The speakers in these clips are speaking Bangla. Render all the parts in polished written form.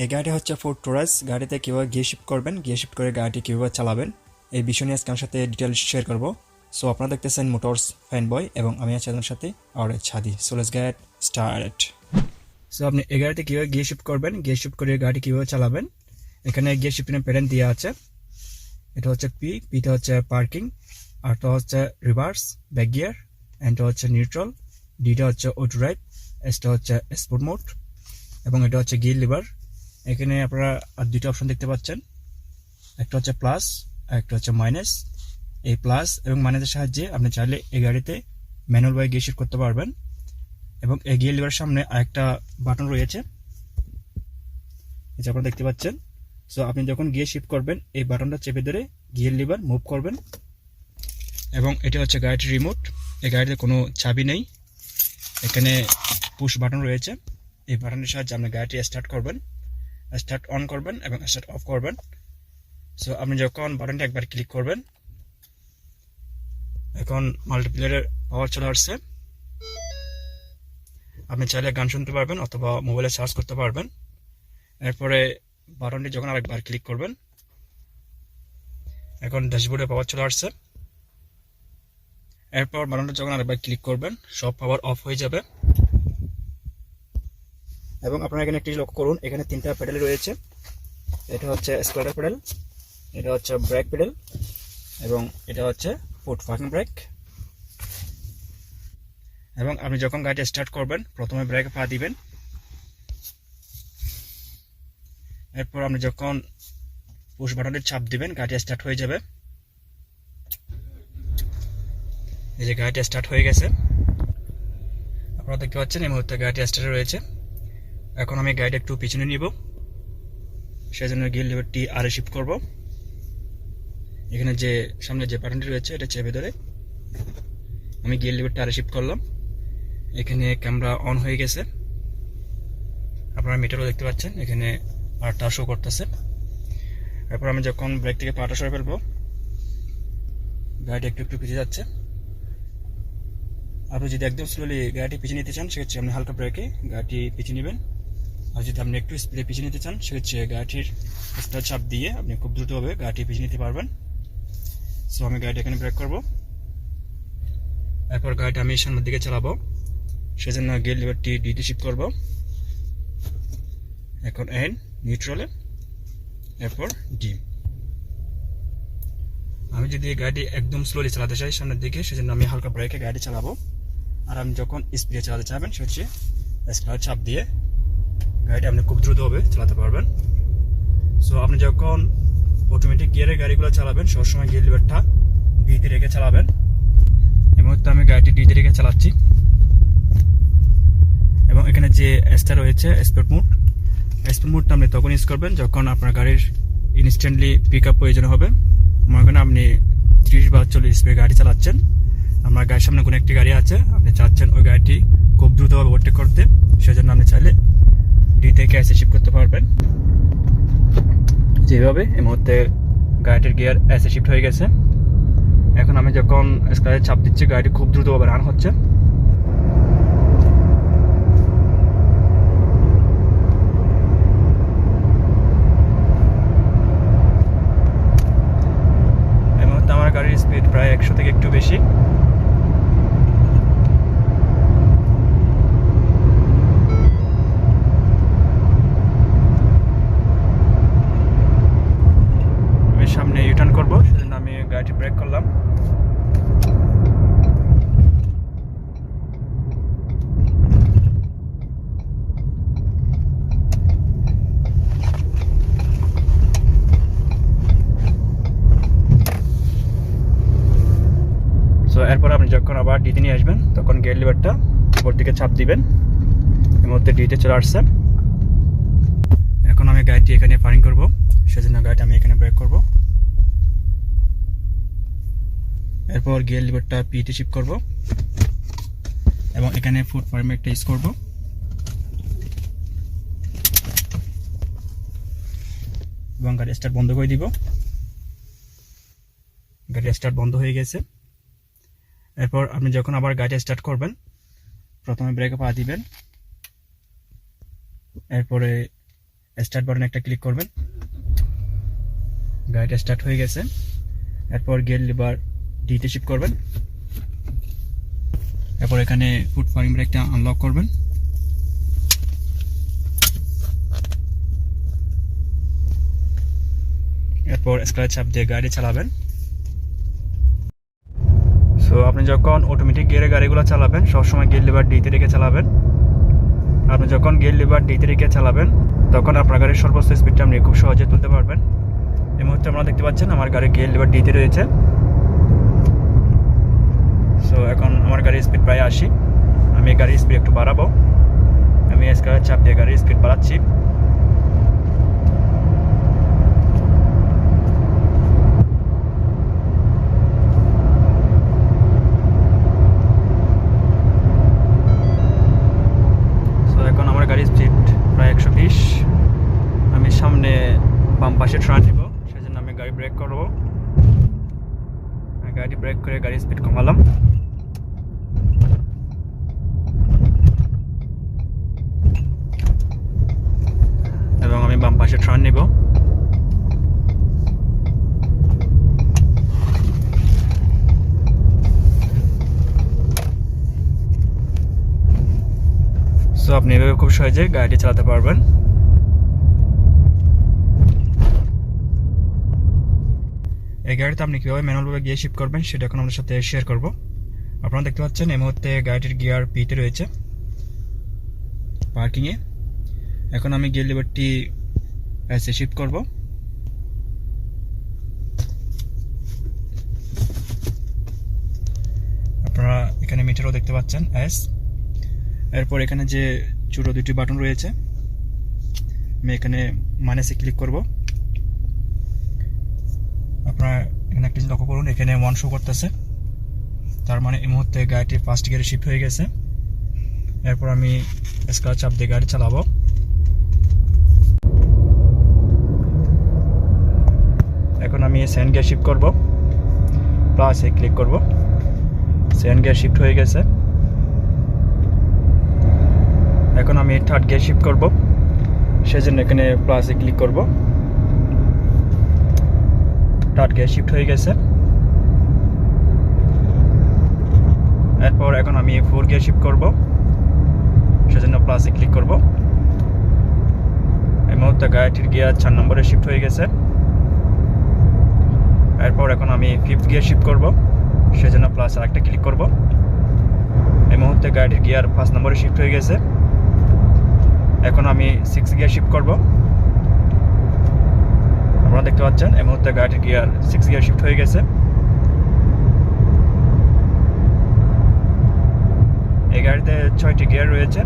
এই গাড়িটি হচ্ছে ফোর্ড টরাস। গাড়িতে কীভাবে গিয়ার শিফট করবেন, গিয়ার শিফট করে গাড়িটি কীভাবে চালাবেন, এই বিষয় নিয়ে আজকে আমার সাথে ডিটেলস শেয়ার করব। সো আপনারা দেখতেছেন মোটরস ফ্যান বয় এবং আমি আছি আপনার সাথে আর ছাদি। So let's get start. So আপনি এই গাড়িতে কীভাবে গিয়ার শিফট করবেন, গিয়ার শিফট করে গাড়ি কীভাবে চালাবেন, এখানে গিয়ার শিফটিংয়ের প্যাটার্ন দেওয়া আছে। এটা হচ্ছে পিটা হচ্ছে পার্কিং, আরটা হচ্ছে রিভার্স ব্যাক গিয়ার, এনটা হচ্ছে নিউট্রাল, ডিটা হচ্ছে অটো ড্রাইভ, এসটা হচ্ছে স্পোর্ট মোড এবং এটা হচ্ছে গিয়ার লিভার। এখানে আপনারা আর দুটো অপশন দেখতে পাচ্ছেন, একটা হচ্ছে প্লাস আর একটা হচ্ছে মাইনাস। এই প্লাস এবং মাইনাসের সাহায্যে আপনি চাইলে এই গাড়িতে ম্যানুয়াল ওয়ে গিয়ার শিফট করতে পারবেন। এবং এই গিয়ার লিভারের সামনে আরেকটা বাটন রয়েছে, এটা আপনারা দেখতে পাচ্ছেন। সো আপনি যখন গিয়ার শিফট করবেন এই বাটনটা চেপে ধরে গিয়ার লিভার মুভ করবেন। এবং এটা হচ্ছে গাড়িটির রিমোট। এই গাড়িতে কোনো চাবি নেই, এখানে পুশ বাটন রয়েছে। এই বাটনের সাহায্যে আপনি গাড়িটি স্টার্ট করবেন, স্টার্ট অন করবেন এবং স্টার্ট অফ করবেন। সো আপনি যখন বাটনটা একবার ক্লিক করবেন, এখন মাল্টিপ্লেয়ারের পাওয়ার চলে আসছে। আপনি চাইলে গান শুনতে পারবেন অথবা মোবাইলে চার্জ করতে পারবেন। এরপরে বাটনটি যখন আরেকবার ক্লিক করবেন, এখন ড্যাশবোর্ডে পাওয়ার চলে আসছে। এরপর বাটনটা যখন আরেকবার ক্লিক করবেন, সব পাওয়ার অফ হয়ে যাবে। এবং আপনারা এখানে একটি লক্ষ্য করুন, এখানে তিনটা প্যাডেল রয়েছে। এটা হচ্ছে স্কুটার প্যাডেল, এটা হচ্ছে ব্রেক প্যাডেল এবং এটা হচ্ছে ফুট পার্কিং ব্রেক। এবং আপনি যখন গাড়িটা স্টার্ট করবেন, প্রথমে ব্রেকে পা দিবেন। এরপর আপনি যখন পুশ বাটনের চাপ দিবেন, গাড়িটা স্টার্ট হয়ে যাবে। এই যে গাড়িটা স্টার্ট হয়ে গেছে, আপনারা দেখতে পাচ্ছেন এই মুহূর্তে গাড়িটা স্টার্টে রয়েছে। এখন আমি গাড়িটা একটু পিছনে নিব, সেজন্য গিয়ার লিভারটি আরে শিফট করব। এখানে যে সামনে যে বাটনটি রয়েছে এটা চেপে ধরে আমি গিয়ার লিভারটা আরে শিফট করলাম। এখানে ক্যামেরা অন হয়ে গেছে, আপনারা মিটারও দেখতে পাচ্ছেন, এখানে পাটা শো করতেছে। এরপর আমি যখন ব্রেক থেকে পাটা সরে ফেলবো, গাড়িটা একটু একটু পিছিয়ে যাচ্ছে। আপনি যদি একদম স্লোলি গাড়িটি পিছিয়ে নিতে চান, সেক্ষেত্রে আপনি হালকা ব্রেকে গাড়িটি পিছিয়ে নেবেন। আর যদি আপনি একটু স্পিডে পিছিয়ে নিতে চান, সেক্ষেত্রে গাড়িটির স্টার চাপ দিয়ে আপনি খুব দ্রুতভাবে গাড়িটি পিছিয়ে নিতে পারবেন। সো আমি গাড়িটা এখানে ব্রেক করব। এরপর গাড়িটা আমি সামনের দিকে চালাবো, সেজন্য গিয়ার লিভারটি ডিতে শিফট করব। এখন এন নিউট্রালে, এরপর ডি। আমি যদি গাড়ি একদম স্লোলি চালাতে চাই সামনের দিকে, সেজন্য আমি হালকা ব্রেকে গাড়ি চালাবো। আর আমি যখন স্পিডে চালাতে চাইবেন, সে হচ্ছে স্টার চাপ দিয়ে গাড়িটা আপনি খুব দ্রুতভাবে চালাতে পারবেন। সো আপনি যখন অটোমেটিক গিয়ারের গাড়িগুলো চালাবেন, সবসময় গিয়ার লিভারটা ডিতে রেখে চালাবেন। এই মুহূর্তে আমি গাড়িটি ডিতে রেখে চালাচ্ছি। এবং এখানে যে এসটা রয়েছে স্পোর্ট মোড, স্পোর্ট মোডটা আপনি তখন ইউজ করবেন যখন আপনার গাড়ির ইনস্ট্যান্টলি পিক আপ প্রয়োজন হবে। মনে করেন আপনি 30 বা 40 স্পিডে গাড়ি চালাচ্ছেন, আপনার গাড়ির সামনে কোনো একটি গাড়ি আছে, আপনি চাচ্ছেন ওই গাড়িটি খুব দ্রুতভাবে ওভারটেক করতে, সেজন্য আপনি চাইলে ডি থেকে এসে শিফট করতে পারবেন। যেভাবে এই মুহূর্তে গাড়িটির গিয়ার এসে শিফট হয়ে গেছে। এখন আমি যখন স্ক্রাচে চাপ দিচ্ছি, গাড়িটি খুব দ্রুতভাবে রান হচ্ছে। এই মুহূর্তে আমার গাড়ির স্পিড প্রায় 100 থেকে একটু বেশি। সামনে ইউটার্ন করবো, সেজন্য আমি গাড়িটি ব্রেক করলাম। সো এরপর আপনি যখন আবার ডিতে নিয়ে আসবেন, তখন গিয়ার লিভারটা উপর দিকে চাপ দিবেন। এর মধ্যে ডিতে চলে আসছে। এখন আমি গাড়িটি এখানে পার্কিং করব, সেজন্য গাড়িটা আমি এখানে ব্রেক করব। এরপর গিয়ার লিভারটা পিতে শিফট করব এবং এখানে ফুট পারমিটটা ইউজ করব। এবং গাড়ি স্টার্ট বন্ধ করে দিব। গাড়ি স্টার্ট বন্ধ হয়ে গেছে। এরপর আপনি যখন আবার গাড়ি স্টার্ট করবেন, প্রথমে ব্রেকে পা দিবেন, এরপরে স্টার্ট বাটনে একটা ক্লিক করবেন, গাড়িটা স্টার্ট হয়ে গেছে। এরপর গিয়ার লিভার ডিতে শিফট করবেন, এরপর এখানে ফুট পার্কিং ব্রেকটা আনলক করবেন। এরপর স্ক্র্যাচ চাপ দিয়ে গাড়ি চালাবেন। সো আপনি যখন অটোমেটিক গিয়ারে গাড়িগুলো চালাবেন সবসময় গিয়ার লিভার ডিতে রেখে চালাবেন। আপনি যখন গিয়ার লিভার ডিতে রেখে চালাবেন তখন আপনার গাড়ির সর্বোচ্চ স্পিডটা আপনি খুব সহজে তুলতে পারবেন। এই মুহূর্তে আপনারা দেখতে পাচ্ছেন আমার গাড়ির গিয়ার লিভার ডিতে রয়েছে। সো এখন আমার গাড়ির স্পিড প্রায় 80। আমি গাড়ির স্পিড একটু বাড়াবো। আমি স্ক্র্যাচ চাপ দিয়ে গাড়ির স্পিড বাড়াচ্ছি। এখন আমার গাড়ির স্পিড প্রায় 120। আমি সামনে বাম পাশে টার্ন নেব, সেজন্য আমি গাড়ি ব্রেক করবো। গাড়ি ব্রেক করে গাড়ির স্পিড কমালাম। এবং আমি বাম পাশে টার্ন নেব। সো আপনি এভাবে খুব সহজে গাড়িটি চালাতে পারবেন। এই গাড়িতে আপনি কীভাবে ম্যানুয়ালভাবে গিয়ার শিফট করবেন সেটা এখন আপনার সাথে শেয়ার করব। আপনারা দেখতে পাচ্ছেন এই মুহূর্তে গাড়িটির গিয়ার পিতে রয়েছে পার্কিংয়ে। এখন আমি গিয়ার লিভারটি এসে শিফট করব। আপনারা এখানে মিটারও দেখতে পাচ্ছেন এস। এরপর এখানে যে ছোট দুটি বাটন রয়েছে আমি এখানে মাইনাসে ক্লিক করব। আপনারা এখানে একটা জিনিস লক্ষ্য করুন, এখানে 1 শো করতেছে, তার মানে এই মুহূর্তে গাড়িটি ফার্স্ট গিয়ারে শিফট হয়ে গেছে। এরপর আমি স্ক্র্যাচ চাপ দিয়ে গাড়ি চালাবো। এখন আমি সেকেন্ড গিয়ার শিফট করব, প্লাসে ক্লিক করব। সেকেন্ড গিয়ার শিফট হয়ে গেছে। এখন আমি থার্ড গিয়ার শিফট করব, সেজন্য এখানে প্লাসে ক্লিক করব। থার্ড গিয়ার শিফট হয়ে গেছে। এরপর এখন আমি 4 গিয়ার শিফট করব, সেজন্য প্লাসে ক্লিক করব। এই মুহূর্তে গাড়িটির গিয়ার 4 নম্বরে শিফট হয়ে গেছে। এরপর এখন আমি 5th গিয়ার শিফট করব, সেজন্য প্লাস আরেকটা ক্লিক করব। এই মুহূর্তে গাড়িটির গিয়ার 5 নম্বরে শিফট হয়ে গেছে। এখন আমি 6 গিয়ার শিফট করব। আপনারা দেখতে পাচ্ছেন এই মুহূর্তে গাড়িটির গিয়ার 6 গিয়ার শিফট হয়ে গেছে। এই গাড়িতে 6টি গিয়ার রয়েছে।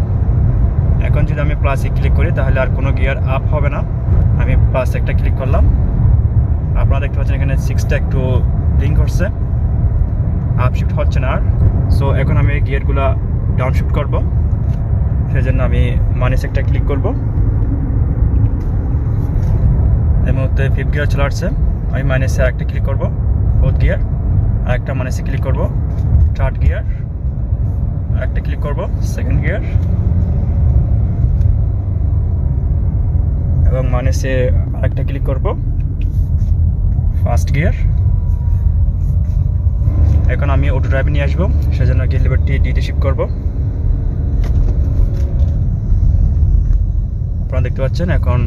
এখন যদি আমি প্লাসে ক্লিক করি তাহলে আর কোনো গিয়ার আপ হবে না। আমি প্লাস একটা ক্লিক করলাম, আপনারা দেখতে পাচ্ছেন এখানে 6টা একটু ব্লিঙ্ক করছে, আপ শিফট হচ্ছে না আর। সো এখন আমি গিয়ারগুলো ডাউন শিফট করব, সেজন্য আমি মাইনাস একটা ক্লিক করব। এই মুহূর্তে 5th গিয়ার চলে আসছে। আমি মাইনাসে একটা ক্লিক করব, 4th গিয়ার, আর একটা মাইনাসে ক্লিক করব, 3rd গিয়ার, একটা ক্লিক করব, 2nd গিয়ার, এবং মাইনাসে আরেকটা ক্লিক করব, 1st গিয়ার। এখন আমি অটো ড্রাইভে নিয়ে আসবো, সেজন্য গিয়ার লিভারটি ডিতে শিফট করব। আপনারা দেখতে পাচ্ছেন এখন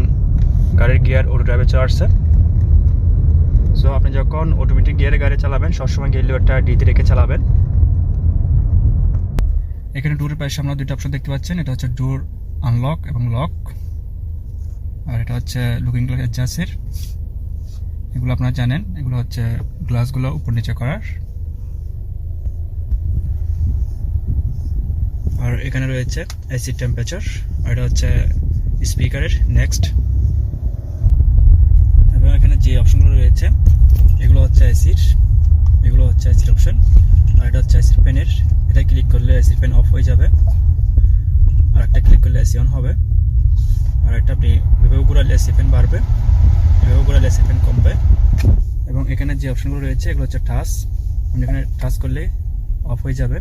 গাড়ির গিয়ার অটো ড্রাইভে চলে আসছে। সো আপনি যখন অটোমেটিক গিয়ারে গাড়ি চালাবেন সবসময় গিয়ার লিভারটা ডিতে রেখে চালাবেন। এখানে ডোরের পাশে আমরা দুটো অপশন দেখতে পাচ্ছেন, এটা হচ্ছে ডোর আনলক এবং লক, আর এটা হচ্ছে লুকিং গ্লাস অ্যাডজাস্টের। এগুলো আপনারা জানেন, এগুলো হচ্ছে গ্লাসগুলো উপর নিচে করার। আর এখানে রয়েছে এসি টেম্পারেচার, আর এটা হচ্ছে স্পিকারের নেক্সট। এবং এখানে যে অপশনগুলো রয়েছে এগুলো হচ্ছে এসির, এগুলো হচ্ছে এসির অপশন, আর এটা হচ্ছে এসির ফ্যানের। এটা ক্লিক করলে এসির ফ্যান অফ হয়ে যাবে, আর একটা ক্লিক করলে এসি অন হবে। আর এটা আপনি এভাবে ঘোরালে এসি ফ্যান বাড়বে, এভাবে ঘোরালে এসি ফ্যান কমবে। এবং এখানে যে অপশনগুলো রয়েছে এগুলো হচ্ছে টাচ, আপনি এখানে টাচ করলে অফ হয়ে যাবে।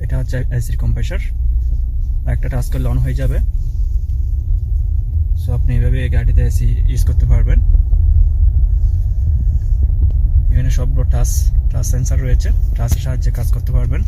এটা হচ্ছে এসির কম্প্রেসার, আর একটা টাচ করলে অন হয়ে যাবে। সো আপনি এইভাবে এই গাড়িতে এসি ইউজ করতে পারবেন। এখানে সবগুলো টাচ সেন্সার রয়েছে, টাচের সাহায্যে কাজ করতে পারবেন।